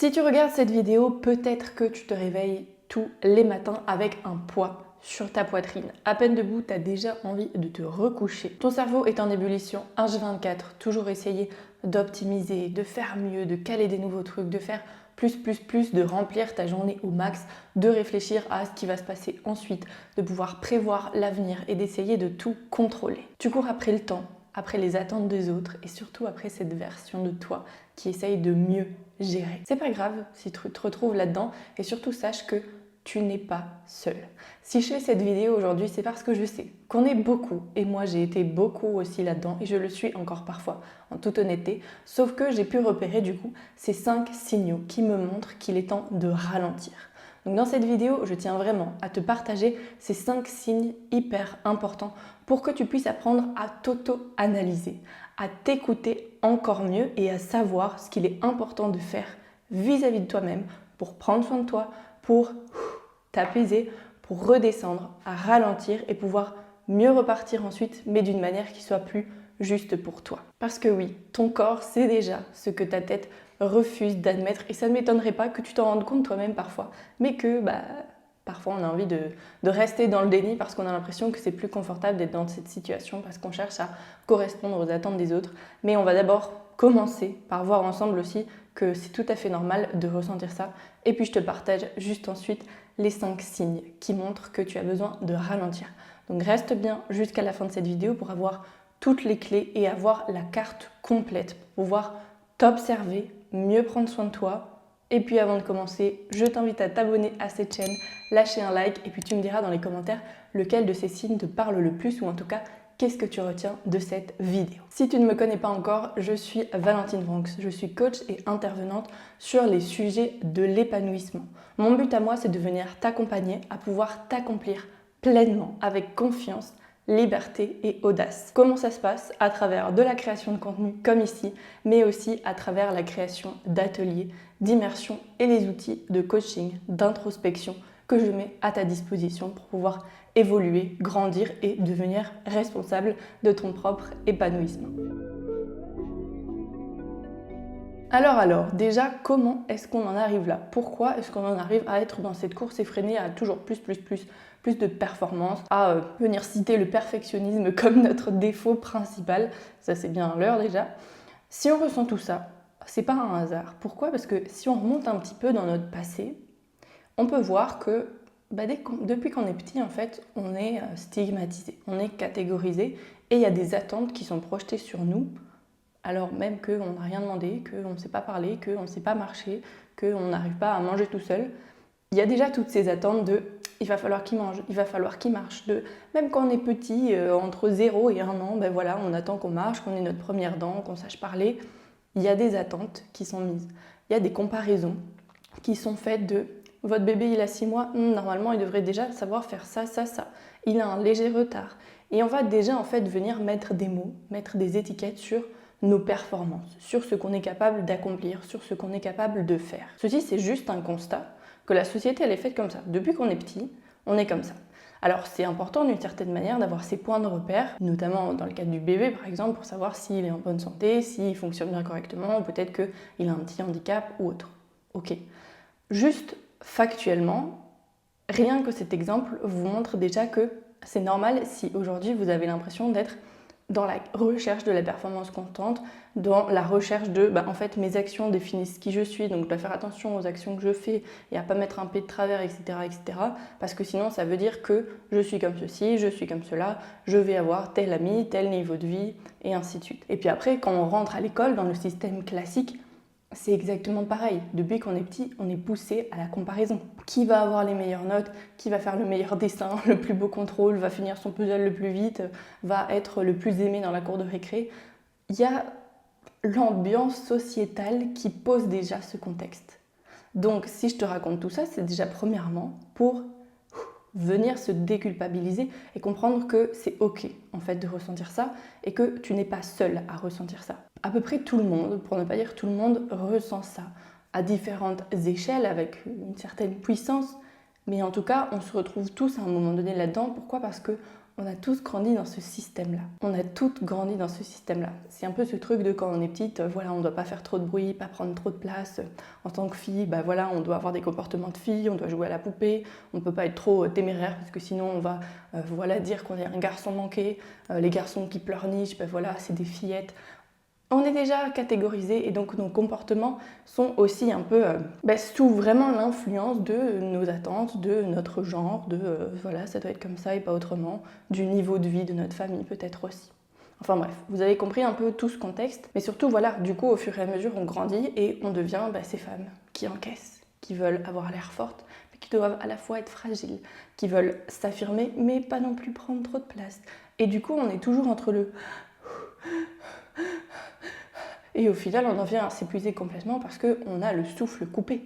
Si tu regardes cette vidéo, peut-être que tu te réveilles tous les matins avec un poids sur ta poitrine. À peine debout, tu as déjà envie de te recoucher. Ton cerveau est en ébullition H24, toujours essayer d'optimiser, de faire mieux, de caler des nouveaux trucs, de faire plus, de remplir ta journée au max, de réfléchir à ce qui va se passer ensuite, de pouvoir prévoir l'avenir et d'essayer de tout contrôler. Tu cours après le temps, après les attentes des autres et surtout après cette version de toi qui essaye de mieux gérer. C'est pas grave si tu te retrouves là-dedans et surtout sache que tu n'es pas seul. Si je fais cette vidéo aujourd'hui, c'est parce que je sais qu'on est beaucoup, et moi j'ai été beaucoup aussi là-dedans, et je le suis encore parfois, en toute honnêteté, sauf que j'ai pu repérer du coup ces 5 signaux qui me montrent qu'il est temps de ralentir. Donc dans cette vidéo, je tiens vraiment à te partager ces 5 signes hyper importants pour que tu puisses apprendre à t'auto-analyser, à t'écouter encore mieux et à savoir ce qu'il est important de faire vis-à-vis de toi-même pour prendre soin de toi, pour t'apaiser, pour redescendre, à ralentir et pouvoir mieux repartir ensuite, mais d'une manière qui soit plus juste pour toi. Parce que oui, ton corps, c'est déjà ce que ta tête refuse d'admettre et ça ne m'étonnerait pas que tu t'en rendes compte toi-même parfois, mais que parfois on a envie de rester dans le déni parce qu'on a l'impression que c'est plus confortable d'être dans cette situation parce qu'on cherche à correspondre aux attentes des autres. Mais on va d'abord commencer par voir ensemble aussi que c'est tout à fait normal de ressentir ça. Et puis je te partage juste ensuite les 5 signes qui montrent que tu as besoin de ralentir. Donc reste bien jusqu'à la fin de cette vidéo pour avoir toutes les clés et avoir la carte complète pour pouvoir t'observer, mieux prendre soin de toi. Et puis avant de commencer, je t'invite à t'abonner à cette chaîne, lâcher un like et puis tu me diras dans les commentaires lequel de ces signes te parle le plus ou en tout cas qu'est-ce que tu retiens de cette vidéo. Si tu ne me connais pas encore, je suis Valentine Bronx, je suis coach et intervenante sur les sujets de l'épanouissement. Mon but à moi, c'est de venir t'accompagner à pouvoir t'accomplir pleinement, avec confiance, liberté et audace. Comment ça se passe? À travers de la création de contenu comme ici, mais aussi à travers la création d'ateliers, d'immersion et les outils de coaching, d'introspection que je mets à ta disposition pour pouvoir évoluer, grandir et devenir responsable de ton propre épanouissement. Alors, déjà, comment est-ce qu'on en arrive là? Pourquoi est-ce qu'on en arrive à être dans cette course effrénée, à toujours plus de performance, à venir citer le perfectionnisme comme notre défaut principal? Ça, c'est bien l'heure déjà. Si on ressent tout ça, c'est pas un hasard. Pourquoi? Parce que si on remonte un petit peu dans notre passé, on peut voir que depuis qu'on est petit, en fait, on est stigmatisé, on est catégorisé et il y a des attentes qui sont projetées sur nous, alors même qu'on n'a rien demandé, qu'on ne sait pas parler, qu'on ne sait pas marcher, qu'on n'arrive pas à manger tout seul. Il y a déjà toutes ces attentes de il va falloir qu'il mange, il va falloir qu'il marche. Même quand on est petit, entre 0 et 1 an, on attend qu'on marche, qu'on ait notre première dent, qu'on sache parler. Il y a des attentes qui sont mises. Il y a des comparaisons qui sont faites de votre bébé il a 6 mois, normalement il devrait déjà savoir faire ça. Il a un léger retard. Et on va déjà en fait venir mettre des mots, mettre des étiquettes sur nos performances, sur ce qu'on est capable d'accomplir, sur ce qu'on est capable de faire. Ceci c'est juste un constat que la société elle est faite comme ça. Depuis qu'on est petit, on est comme ça. Alors c'est important d'une certaine manière d'avoir ces points de repère, notamment dans le cadre du bébé par exemple, pour savoir s'il est en bonne santé, s'il fonctionne bien correctement, ou peut-être qu'il a un petit handicap ou autre. Ok. Juste factuellement, rien que cet exemple vous montre déjà que c'est normal si aujourd'hui vous avez l'impression d'être dans la recherche de la performance constante, dans la recherche de en fait mes actions définissent qui je suis, donc je dois faire attention aux actions que je fais et à pas mettre un pied de travers, etc., parce que sinon ça veut dire que je suis comme ceci, je suis comme cela, je vais avoir tel ami, tel niveau de vie, et ainsi de suite. Et puis après, quand on rentre à l'école, dans le système classique, c'est exactement pareil. Depuis qu'on est petit, on est poussé à la comparaison. Qui va avoir les meilleures notes? Qui va faire le meilleur dessin, le plus beau contrôle, va finir son puzzle le plus vite, va être le plus aimé dans la cour de récré? Il y a l'ambiance sociétale qui pose déjà ce contexte. Donc si je te raconte tout ça, c'est déjà premièrement pour venir se déculpabiliser et comprendre que c'est ok en fait de ressentir ça et que tu n'es pas seul à ressentir ça. À peu près tout le monde, pour ne pas dire tout le monde, ressent ça à différentes échelles avec une certaine puissance, mais en tout cas on se retrouve tous à un moment donné là-dedans. Pourquoi? Parce que On a tous grandi dans ce système-là. On a toutes grandi dans ce système-là. C'est un peu ce truc de quand on est petite, voilà, on ne doit pas faire trop de bruit, pas prendre trop de place. En tant que fille, bah voilà, on doit avoir des comportements de fille, on doit jouer à la poupée, on ne peut pas être trop téméraire parce que sinon on va voilà, dire qu'on est un garçon manqué. Les garçons qui pleurnichent, bah voilà, c'est des fillettes. On est déjà catégorisé et donc nos comportements sont aussi un peu sous vraiment l'influence de nos attentes, de notre genre, de voilà, ça doit être comme ça et pas autrement, du niveau de vie de notre famille peut-être aussi. Enfin bref, vous avez compris un peu tout ce contexte, mais surtout voilà, du coup au fur et à mesure on grandit et on devient ces femmes qui encaissent, qui veulent avoir l'air fortes, mais qui doivent à la fois être fragiles, qui veulent s'affirmer mais pas non plus prendre trop de place. Et du coup on est toujours entre le... Et au final, on en vient à s'épuiser complètement parce qu'on a le souffle coupé.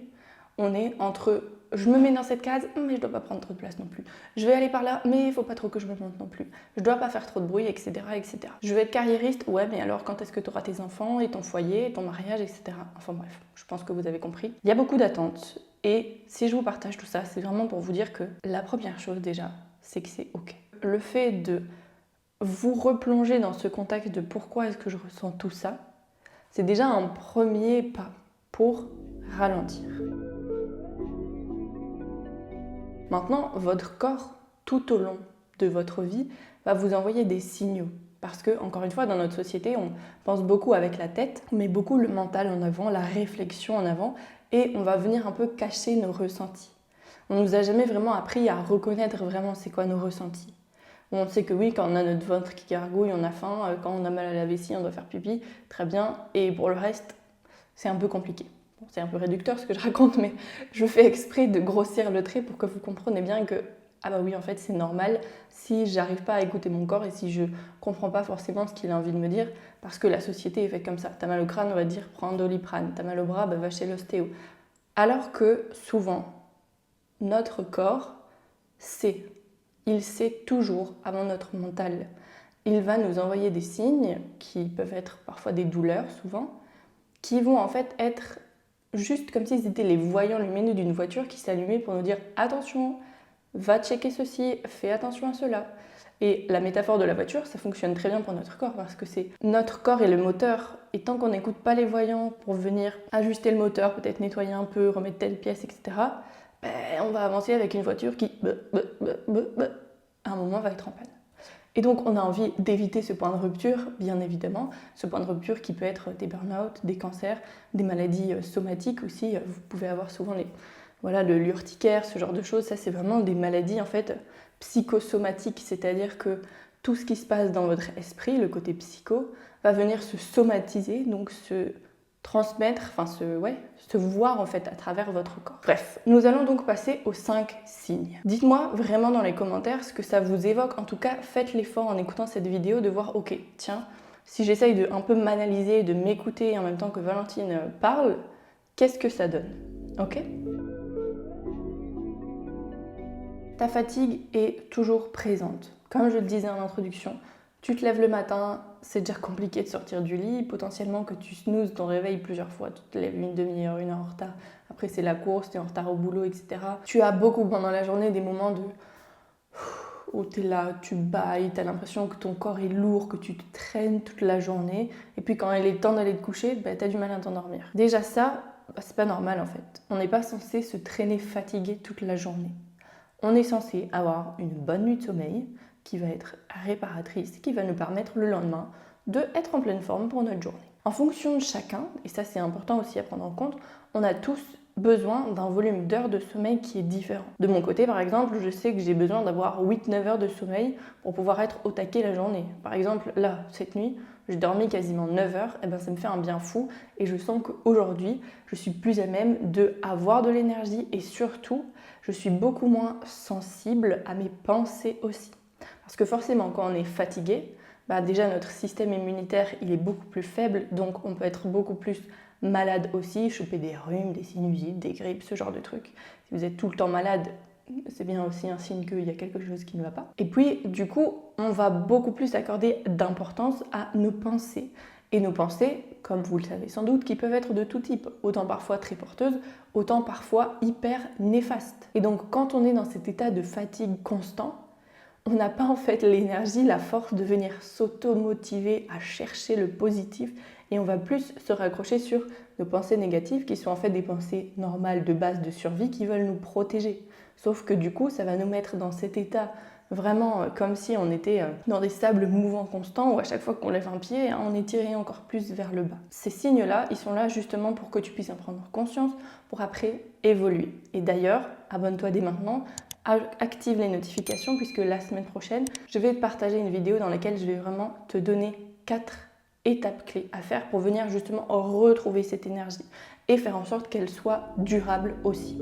On est entre je me mets dans cette case, mais je ne dois pas prendre trop de place non plus. Je vais aller par là, mais il ne faut pas trop que je me monte non plus. Je ne dois pas faire trop de bruit, etc., etc. Je vais être carriériste, ouais, mais alors quand est-ce que tu auras tes enfants et ton foyer, et ton mariage, etc. Enfin bref, je pense que vous avez compris. Il y a beaucoup d'attentes. Et si je vous partage tout ça, c'est vraiment pour vous dire que la première chose déjà, c'est que c'est OK. Le fait de vous replonger dans ce contexte de pourquoi est-ce que je ressens tout ça, c'est déjà un premier pas pour ralentir. Maintenant, votre corps, tout au long de votre vie, va vous envoyer des signaux. Parce que, encore une fois, dans notre société, on pense beaucoup avec la tête, on met beaucoup le mental en avant, la réflexion en avant, et on va venir un peu cacher nos ressentis. On ne nous a jamais vraiment appris à reconnaître vraiment c'est quoi nos ressentis. On sait que oui, quand on a notre ventre qui gargouille, on a faim, quand on a mal à la vessie, on doit faire pipi, très bien. Et pour le reste, c'est un peu compliqué. Bon, c'est un peu réducteur ce que je raconte, mais je fais exprès de grossir le trait pour que vous compreniez bien que, ah bah oui, en fait, c'est normal si j'arrive pas à écouter mon corps et si je comprends pas forcément ce qu'il a envie de me dire, parce que la société est faite comme ça. T'as mal au crâne, on va te dire prends un Doliprane. T'as mal au bras, bah va chez l'ostéo. Alors que souvent, notre corps sait. Il sait toujours avant notre mental. Il va nous envoyer des signes qui peuvent être parfois des douleurs souvent, qui vont en fait être juste comme si c'était les voyants lumineux d'une voiture qui s'allumait pour nous dire attention, va checker ceci, fais attention à cela. Et la métaphore de la voiture, ça fonctionne très bien pour notre corps parce que c'est notre corps et le moteur. Et tant qu'on n'écoute pas les voyants pour venir ajuster le moteur, peut-être nettoyer un peu, remettre telle pièce, etc., on va avancer avec une voiture qui, à un moment, va être en panne. Et donc, on a envie d'éviter ce point de rupture, bien évidemment. Ce point de rupture qui peut être des burn-out, des cancers, des maladies somatiques aussi. Vous pouvez avoir souvent l'urticaire, ce genre de choses. Ça, c'est vraiment des maladies, en fait, psychosomatiques. C'est-à-dire que tout ce qui se passe dans votre esprit, le côté psycho, va venir se somatiser, donc se transmettre, se voir en fait à travers votre corps. Bref, nous allons donc passer aux 5 signes. Dites-moi vraiment dans les commentaires ce que ça vous évoque. En tout cas, faites l'effort en écoutant cette vidéo de voir, ok, tiens, si j'essaye de un peu m'analyser, de m'écouter en même temps que Valentine parle, qu'est-ce que ça donne? Ok? Ta fatigue est toujours présente. Comme je le disais en introduction, tu te lèves le matin, c'est déjà compliqué de sortir du lit, potentiellement que tu snoozes ton réveil plusieurs fois, tu te lèves une demi-heure, une heure en retard, après c'est la course, tu es en retard au boulot, etc. Tu as beaucoup pendant la journée des moments où tu es là, tu bailles, tu as l'impression que ton corps est lourd, que tu te traînes toute la journée, et puis quand il est temps d'aller te coucher, tu as du mal à t'endormir. Déjà ça, c'est pas normal en fait. On n'est pas censé se traîner fatigué toute la journée. On est censé avoir une bonne nuit de sommeil, qui va être réparatrice, qui va nous permettre le lendemain d'être en pleine forme pour notre journée. En fonction de chacun, et ça c'est important aussi à prendre en compte, on a tous besoin d'un volume d'heures de sommeil qui est différent. De mon côté par exemple, je sais que j'ai besoin d'avoir 8-9 heures de sommeil pour pouvoir être au taquet la journée. Par exemple, là, cette nuit, j'ai dormi quasiment 9 heures, et ça me fait un bien fou et je sens qu'aujourd'hui, je suis plus à même d'avoir de l'énergie et surtout, je suis beaucoup moins sensible à mes pensées aussi. Parce que forcément, quand on est fatigué, déjà notre système immunitaire il est beaucoup plus faible, donc on peut être beaucoup plus malade aussi, choper des rhumes, des sinusites, des grippes, ce genre de trucs. Si vous êtes tout le temps malade, c'est bien aussi un signe qu'il y a quelque chose qui ne va pas. Et puis, du coup, on va beaucoup plus accorder d'importance à nos pensées. Et nos pensées, comme vous le savez sans doute, qui peuvent être de tout type, autant parfois très porteuses, autant parfois hyper néfastes. Et donc, quand on est dans cet état de fatigue constant, on n'a pas en fait l'énergie, la force de venir s'auto-motiver à chercher le positif et on va plus se raccrocher sur nos pensées négatives qui sont en fait des pensées normales de base de survie qui veulent nous protéger. Sauf que du coup, ça va nous mettre dans cet état vraiment comme si on était dans des sables mouvants constants où à chaque fois qu'on lève un pied, on est tiré encore plus vers le bas. Ces signes-là, ils sont là justement pour que tu puisses en prendre conscience, pour après évoluer. Et d'ailleurs, abonne-toi dès maintenant, active les notifications puisque la semaine prochaine, je vais te partager une vidéo dans laquelle je vais vraiment te donner 4 étapes clés à faire pour venir justement retrouver cette énergie et faire en sorte qu'elle soit durable aussi.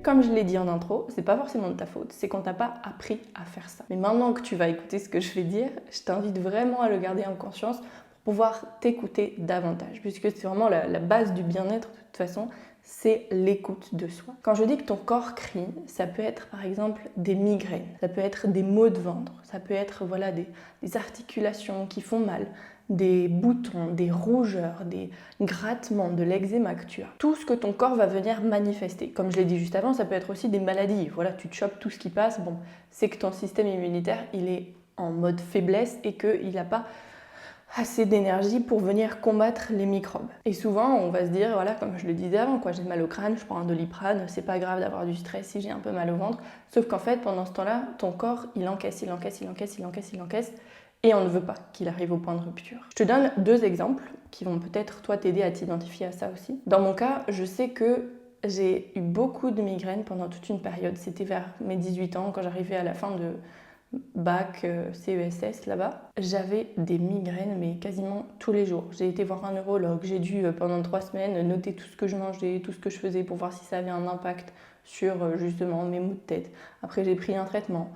Comme je l'ai dit en intro, c'est pas forcément de ta faute, c'est qu'on t'a pas appris à faire ça. Mais maintenant que tu vas écouter ce que je vais dire, je t'invite vraiment à le garder en conscience pour pouvoir t'écouter davantage, puisque c'est vraiment la base du bien-être de toute façon, c'est l'écoute de soi. Quand je dis que ton corps crie, ça peut être par exemple des migraines, ça peut être des maux de ventre, ça peut être voilà, des articulations qui font mal, des boutons, des rougeurs, des grattements, de l'eczéma que tu as. Tout ce que ton corps va venir manifester. Comme je l'ai dit juste avant, ça peut être aussi des maladies. Voilà, tu te chopes tout ce qui passe, bon, c'est que ton système immunitaire, il est en mode faiblesse et qu'il n'a pas assez d'énergie pour venir combattre les microbes. Et souvent, on va se dire, voilà, comme je le disais avant, j'ai mal au crâne, je prends un Doliprane, c'est pas grave d'avoir du stress si j'ai un peu mal au ventre. Sauf qu'en fait, pendant ce temps-là, ton corps, il encaisse, et on ne veut pas qu'il arrive au point de rupture. Je te donne 2 exemples qui vont peut-être, toi, t'aider à t'identifier à ça aussi. Dans mon cas, je sais que j'ai eu beaucoup de migraines pendant toute une période. C'était vers mes 18 ans, quand j'arrivais à la fin de bac CESS là-bas, j'avais des migraines mais quasiment tous les jours. J'ai été voir un neurologue, j'ai dû pendant 3 semaines noter tout ce que je mangeais, tout ce que je faisais pour voir si ça avait un impact sur justement mes maux de tête. Après j'ai pris un traitement,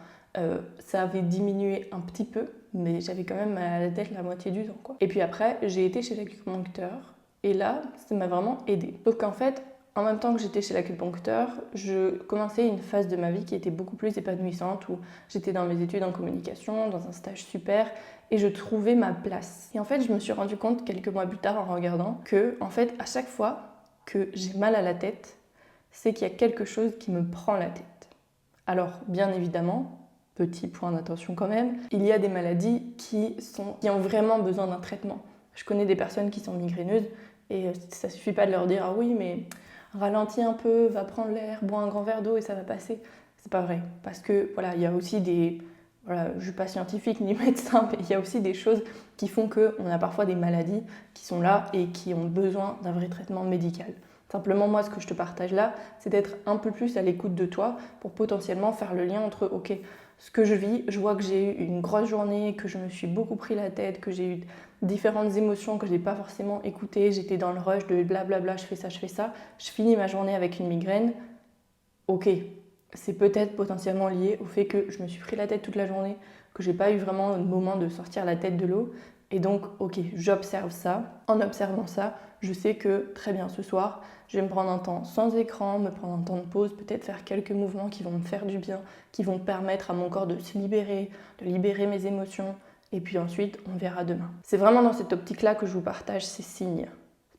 ça avait diminué un petit peu mais j'avais quand même mal à la tête la moitié du temps quoi. Et puis après j'ai été chez l'acupuncteur et là ça m'a vraiment aidée. Sauf qu'en fait en même temps que j'étais chez l'acupuncteur, je commençais une phase de ma vie qui était beaucoup plus épanouissante où j'étais dans mes études en communication, dans un stage super et je trouvais ma place. Et en fait, je me suis rendu compte quelques mois plus tard en regardant que, en fait, à chaque fois que j'ai mal à la tête, c'est qu'il y a quelque chose qui me prend la tête. Alors, bien évidemment, petit point d'attention quand même, il y a des maladies qui ont vraiment besoin d'un traitement. Je connais des personnes qui sont migraineuses et ça suffit pas de leur dire « Ah oui, mais ralentis un peu, va prendre l'air, bois un grand verre d'eau et ça va passer ». C'est pas vrai. Parce que voilà, il y a aussi des... Voilà, je suis pas scientifique ni médecin, mais il y a aussi des choses qui font qu'on a parfois des maladies qui sont là et qui ont besoin d'un vrai traitement médical. Simplement, moi, ce que je te partage là, c'est d'être un peu plus à l'écoute de toi pour potentiellement faire le lien entre, ok, ce que je vis, je vois que j'ai eu une grosse journée, que je me suis beaucoup pris la tête, que j'ai eu différentes émotions que je n'ai pas forcément écoutées, j'étais dans le rush de blablabla, je fais ça, je finis ma journée avec une migraine. Ok, c'est peut-être potentiellement lié au fait que je me suis pris la tête toute la journée, que j'ai pas eu vraiment le moment de sortir la tête de l'eau. Et donc, ok, j'observe ça. En observant ça, je sais que très bien ce soir, je vais me prendre un temps sans écran, me prendre un temps de pause, peut-être faire quelques mouvements qui vont me faire du bien, qui vont permettre à mon corps de se libérer, de libérer mes émotions. Et puis ensuite, on verra demain. C'est vraiment dans cette optique-là que je vous partage ces signes.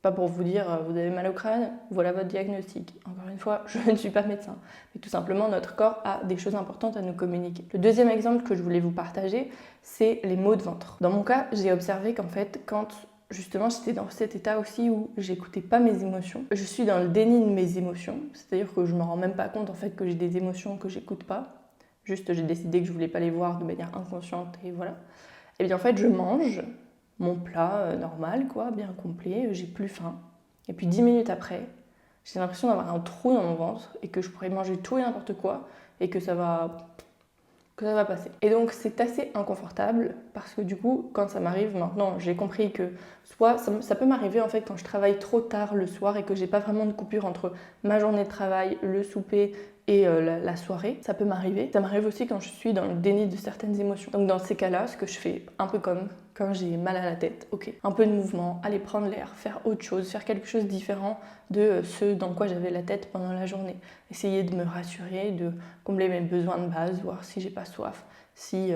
Pas pour vous dire vous avez mal au crâne, voilà votre diagnostic. Encore une fois, je ne suis pas médecin. Mais tout simplement, notre corps a des choses importantes à nous communiquer. Le deuxième exemple que je voulais vous partager, c'est les maux de ventre. Dans mon cas, j'ai observé qu'en fait, quand justement j'étais dans cet état aussi où j'écoutais pas mes émotions, je suis dans le déni de mes émotions, c'est-à-dire que je me rends même pas compte en fait que j'ai des émotions que j'écoute pas. Juste, j'ai décidé que je voulais pas les voir de manière inconsciente et voilà. Et bien en fait, je mange mon plat normal, quoi, bien complet, j'ai plus faim. Et puis 10 minutes après, j'ai l'impression d'avoir un trou dans mon ventre et que je pourrais manger tout et n'importe quoi et que ça va passer. Et donc c'est assez inconfortable parce que du coup, quand ça m'arrive maintenant, j'ai compris que soit ça peut m'arriver en fait quand je travaille trop tard le soir et que j'ai pas vraiment de coupure entre ma journée de travail, le souper et la soirée, ça peut m'arriver. Ça m'arrive aussi quand je suis dans le déni de certaines émotions. Donc dans ces cas-là, ce que je fais, un peu comme quand j'ai mal à la tête, ok, un peu de mouvement, aller prendre l'air, faire autre chose, faire quelque chose de différent de ce dans quoi j'avais la tête pendant la journée. Essayer de me rassurer, de combler mes besoins de base, voir si j'ai pas soif, si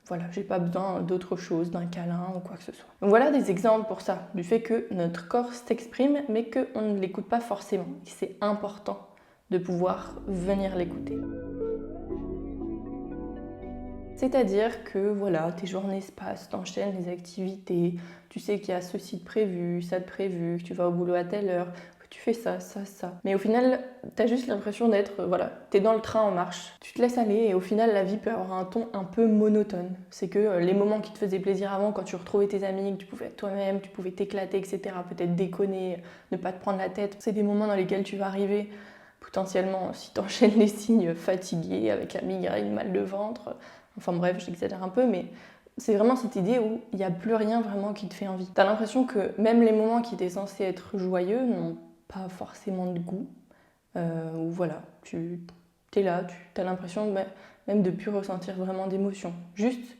voilà, j'ai pas besoin d'autre chose, d'un câlin ou quoi que ce soit. Donc voilà des exemples pour ça, du fait que notre corps s'exprime mais qu'on ne l'écoute pas forcément. C'est important de pouvoir venir l'écouter. C'est-à-dire que voilà, tes journées se passent, t'enchaînes les activités, tu sais qu'il y a ceci de prévu, ça de prévu, que tu vas au boulot à telle heure, que tu fais ça, ça, ça. Mais au final, t'as juste l'impression d'être, voilà, t'es dans le train en marche, tu te laisses aller et au final, la vie peut avoir un ton un peu monotone. C'est que les moments qui te faisaient plaisir avant, quand tu retrouvais tes amis, que tu pouvais être toi-même, tu pouvais t'éclater, etc., peut-être déconner, ne pas te prendre la tête, c'est des moments dans lesquels tu vas arriver potentiellement, si t'enchaînes les signes, fatigué, avec la migraine, mal de ventre. Enfin bref, j'exagère un peu, mais c'est vraiment cette idée où il n'y a plus rien vraiment qui te fait envie. T'as l'impression que même les moments qui étaient censés être joyeux n'ont pas forcément de goût. Ou voilà, tu es là, tu as l'impression même de ne plus ressentir vraiment d'émotion. Juste,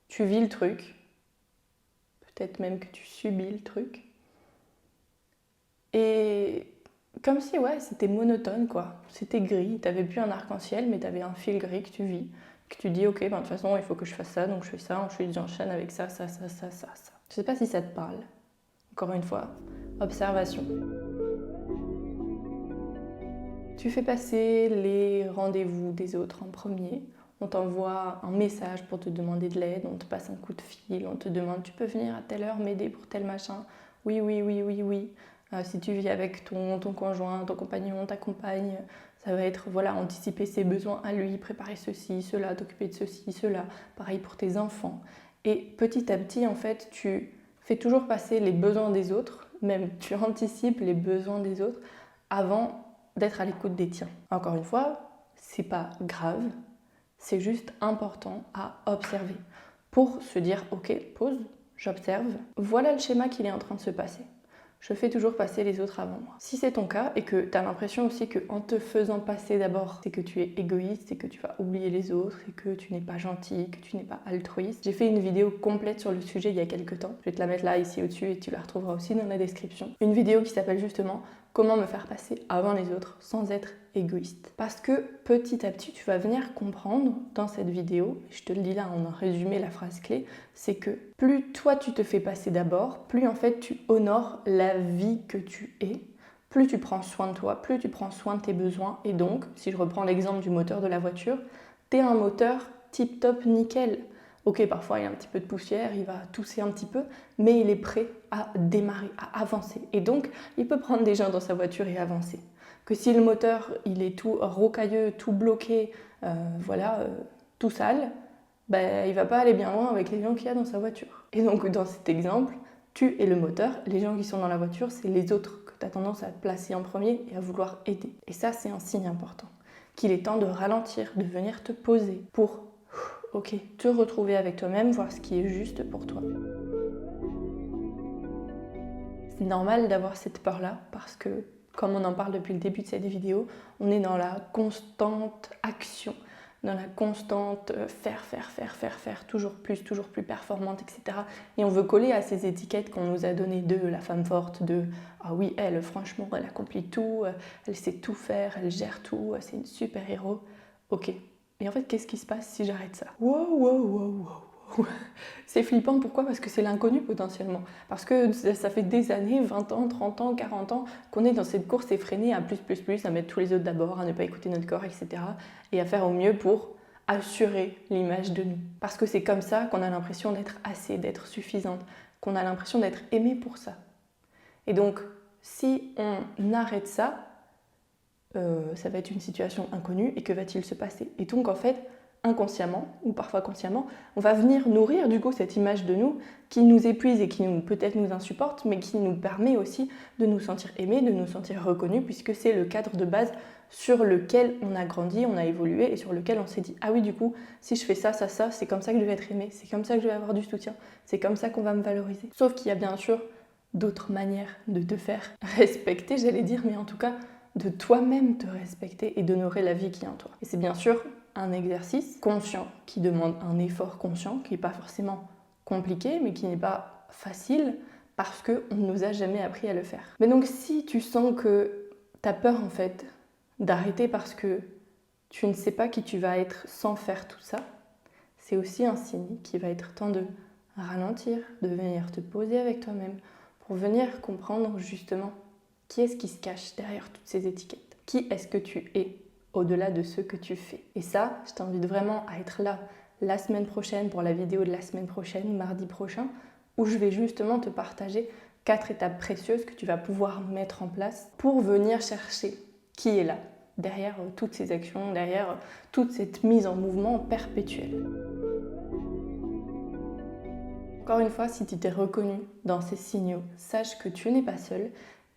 tu vis le truc, peut-être même que tu subis le truc. Et comme si, ouais, c'était monotone, quoi. C'était gris, t'avais plus un arc-en-ciel, mais t'avais un fil gris que tu vis. Que tu dis, ok, ben, de toute façon, il faut que je fasse ça, donc je fais ça, ensuite j'enchaîne avec ça, ça, ça, ça, ça, ça. Je sais pas si ça te parle. Encore une fois, observation. Tu fais passer les rendez-vous des autres en premier. On t'envoie un message pour te demander de l'aide, on te passe un coup de fil, on te demande, tu peux venir à telle heure m'aider pour tel machin. Oui, oui, oui, oui, oui. Si tu vis avec ton conjoint, ton compagnon, ta compagne, ça va être voilà, anticiper ses besoins à lui, préparer ceci, cela, t'occuper de ceci, cela. Pareil pour tes enfants. Et petit à petit, en fait, tu fais toujours passer les besoins des autres, même tu anticipes les besoins des autres avant d'être à l'écoute des tiens. Encore une fois, c'est pas grave, c'est juste important à observer pour se dire ok, pause, j'observe, voilà le schéma qui est en train de se passer. Je fais toujours passer les autres avant moi. Si c'est ton cas et que tu as l'impression aussi qu'en te faisant passer d'abord, c'est que tu es égoïste, c'est que tu vas oublier les autres, et que tu n'es pas gentil, que tu n'es pas altruiste, j'ai fait une vidéo complète sur le sujet il y a quelques temps. Je vais te la mettre là, ici au-dessus, et tu la retrouveras aussi dans la description. Une vidéo qui s'appelle justement comment me faire passer avant les autres sans être égoïste. Parce que petit à petit, tu vas venir comprendre dans cette vidéo, je te le dis là en résumé, la phrase clé, c'est que plus toi tu te fais passer d'abord, plus en fait tu honores la vie que tu es, plus tu prends soin de toi, plus tu prends soin de tes besoins. Et donc, si je reprends l'exemple du moteur de la voiture, t'es un moteur tip-top nickel. Ok, parfois il y a un petit peu de poussière, il va tousser un petit peu, mais il est prêt à démarrer, à avancer. Et donc, il peut prendre des gens dans sa voiture et avancer. Que si le moteur, il est tout rocailleux, tout bloqué, tout sale, ben, il va pas aller bien loin avec les gens qu'il y a dans sa voiture. Et donc, dans cet exemple, tu es le moteur, les gens qui sont dans la voiture, c'est les autres que tu as tendance à placer en premier et à vouloir aider. Et ça, c'est un signe important. Qu'il est temps de ralentir, de venir te poser pour ok, te retrouver avec toi-même, voir ce qui est juste pour toi. C'est normal d'avoir cette peur-là parce que, comme on en parle depuis le début de cette vidéo, on est dans la constante action, dans la constante faire, toujours plus performante, etc. Et on veut coller à ces étiquettes qu'on nous a données de la femme forte, de ah oui, elle, franchement, elle accomplit tout, elle sait tout faire, elle gère tout, c'est une super-héros. Ok. Et en fait, qu'est-ce qui se passe si j'arrête ça? Wow. C'est flippant, pourquoi? Parce que c'est l'inconnu potentiellement. Parce que ça fait des années, 20 ans, 30 ans, 40 ans, qu'on est dans cette course effrénée à plus, à mettre tous les autres d'abord, à ne pas écouter notre corps, etc. Et à faire au mieux pour assurer l'image de nous. Parce que c'est comme ça qu'on a l'impression d'être assez, d'être suffisante, qu'on a l'impression d'être aimé pour ça. Et donc, si on arrête ça, ça va être une situation inconnue, et que va-t-il se passer? Et donc, en fait, inconsciemment, ou parfois consciemment, on va venir nourrir du coup cette image de nous qui nous épuise et qui peut-être nous insupporte, mais qui nous permet aussi de nous sentir aimés, de nous sentir reconnus, puisque c'est le cadre de base sur lequel on a grandi, on a évolué, et sur lequel on s'est dit « Ah oui, du coup, si je fais ça, c'est comme ça que je vais être aimé, c'est comme ça que je vais avoir du soutien, c'est comme ça qu'on va me valoriser. » Sauf qu'il y a bien sûr d'autres manières de te faire respecter, j'allais dire, mais en tout cas, de toi-même te respecter et d'honorer la vie qui est en toi. Et c'est bien sûr un exercice conscient qui demande un effort conscient, qui n'est pas forcément compliqué, mais qui n'est pas facile parce qu'on ne nous a jamais appris à le faire. Mais donc si tu sens que tu as peur en fait d'arrêter parce que tu ne sais pas qui tu vas être sans faire tout ça, c'est aussi un signe qu'il va être temps de ralentir, de venir te poser avec toi-même pour venir comprendre justement qui est-ce qui se cache derrière toutes ces étiquettes. Qui est-ce que tu es au-delà de ce que tu fais? Et ça, je t'invite vraiment à être là la semaine prochaine pour la vidéo de la semaine prochaine, mardi prochain, où je vais justement te partager 4 étapes précieuses que tu vas pouvoir mettre en place pour venir chercher qui est là, derrière toutes ces actions, derrière toute cette mise en mouvement perpétuelle. Encore une fois, si tu t'es reconnu dans ces signaux, sache que tu n'es pas seul.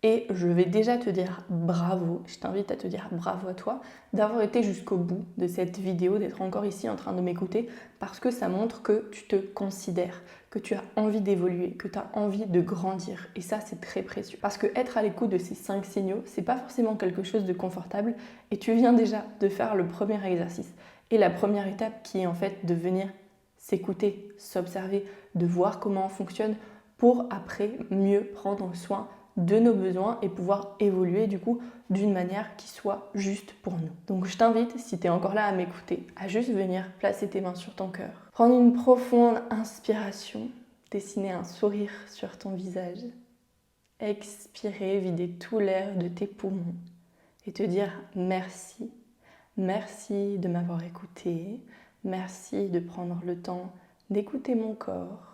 Et je vais déjà te dire bravo, je t'invite à te dire bravo à toi d'avoir été jusqu'au bout de cette vidéo, d'être encore ici en train de m'écouter, parce que ça montre que tu te considères, que tu as envie d'évoluer, que tu as envie de grandir. Et ça, c'est très précieux. Parce que être à l'écoute de ces 5 signaux, c'est pas forcément quelque chose de confortable, et tu viens déjà de faire le premier exercice. Et la première étape qui est en fait de venir s'écouter, s'observer, de voir comment on fonctionne pour après mieux prendre soin de nos besoins et pouvoir évoluer du coup d'une manière qui soit juste pour nous. Donc je t'invite, si tu es encore là à m'écouter, à juste venir placer tes mains sur ton cœur. Prendre une profonde inspiration, dessiner un sourire sur ton visage. Expirer, vider tout l'air de tes poumons et te dire merci. Merci de m'avoir écouté. Merci de prendre le temps d'écouter mon corps.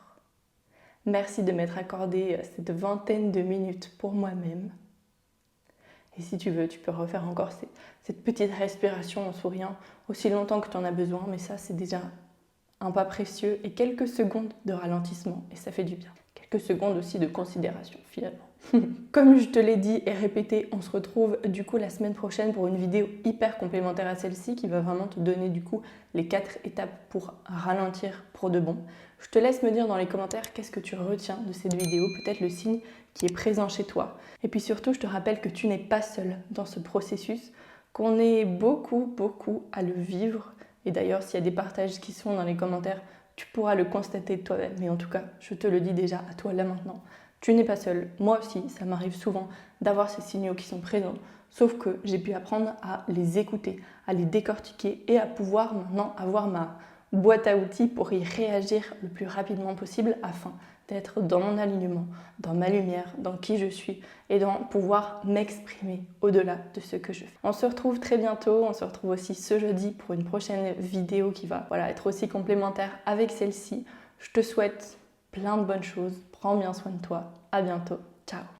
Merci de m'être accordé cette vingtaine de minutes pour moi-même. Et si tu veux, tu peux refaire encore cette petite respiration en souriant aussi longtemps que tu en as besoin, mais ça, c'est déjà un pas précieux et quelques secondes de ralentissement, et ça fait du bien. Quelques secondes aussi de considération, finalement. Comme je te l'ai dit et répété, on se retrouve du coup la semaine prochaine pour une vidéo hyper complémentaire à celle-ci qui va vraiment te donner du coup les 4 étapes pour ralentir pour de bon. Je te laisse me dire dans les commentaires qu'est-ce que tu retiens de cette vidéo, peut-être le signe qui est présent chez toi. Et puis surtout, je te rappelle que tu n'es pas seul dans ce processus, qu'on est beaucoup à le vivre. Et d'ailleurs, s'il y a des partages qui sont dans les commentaires, tu pourras le constater de toi-même. Mais en tout cas, je te le dis déjà à toi là maintenant. Tu n'es pas seul. Moi aussi, ça m'arrive souvent d'avoir ces signaux qui sont présents. Sauf que j'ai pu apprendre à les écouter, à les décortiquer et à pouvoir maintenant avoir ma boîte à outils pour y réagir le plus rapidement possible afin d'être dans mon alignement, dans ma lumière, dans qui je suis et dans pouvoir m'exprimer au-delà de ce que je fais. On se retrouve très bientôt, on se retrouve aussi ce jeudi pour une prochaine vidéo qui va être aussi complémentaire avec celle-ci. Je te souhaite plein de bonnes choses, prends bien soin de toi, à bientôt, ciao.